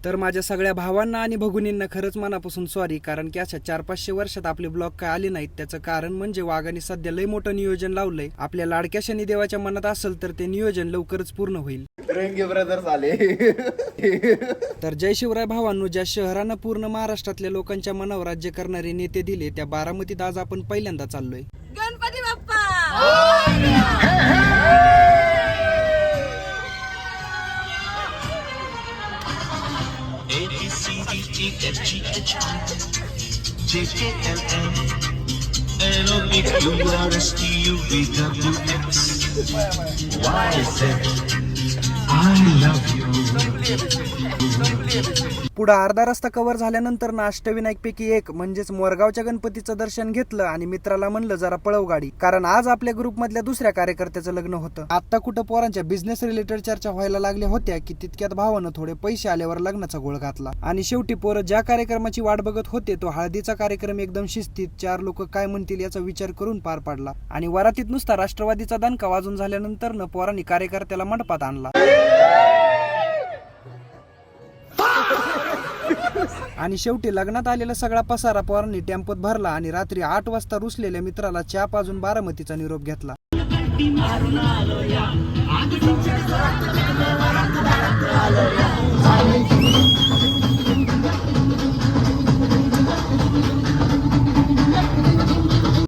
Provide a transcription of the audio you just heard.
तर माझ्या सगळ्या भावांना आणि भगिनींना खरंच मनापासून सॉरी, कारण की अशा 400-500 वर्षात आपले ब्लॉग काय आले नाहीत. त्याचं कारण म्हणजे वाघाने सध्या लय मोठं नियोजन लावलंय. आपल्या लाडक्या शनिदेवाच्या मनात असेल तर ते नियोजन लवकरच पूर्ण होईल. रंगे ब्रदर्स आले. तर जय शिवराय भावांनो, ज्या शहरानं पूर्ण महाराष्ट्रातल्या लोकांच्या मनावर राज्य करणारे नेते दिले, त्या बारामतीत आज आपण पहिल्यांदा चाललोय. गणपती बाप्पा पुढे अर्धा रस्ता कव्हर झाल्यानंतर ना अष्टविनायक पैकी एक म्हणजेच मोरगावच्या गणपतीचं दर्शन घेतलं आणि मित्राला म्हणलं जरा पळव गाडी, कारण आज आपल्या ग्रुप मधल्या दुसऱ्या कार्यकर्त्याचं लग्न होतं. आता कुठं पोरांच्या बिझनेस रिलेटेड चर्चा व्हायला लागल्या होत्या की तितक्यात भावानं थोडे पैसे आल्यावर लग्नाचा गोळ घातला. आणि शेवटी पोरं ज्या कार्यक्रमाची वाट बघत होते तो हळदीचा कार्यक्रम एकदम शिस्तीत 4 लोक काय म्हणतील याचा विचार करून पार पाडला. आणि वरातीत नुसता राष्ट्रवादीचा दणका वाजून झाल्यानंतर न पोरांनी कार्यकर्त्याला मंडपात आणला. आणि शेवटी लग्नात आलेला सगळा पसारा पोरांनी टेम्पोत भरला आणि रात्री 8 वाजता रुसलेल्या मित्राला चहा पाजून बारामतीचा निरोप घेतला.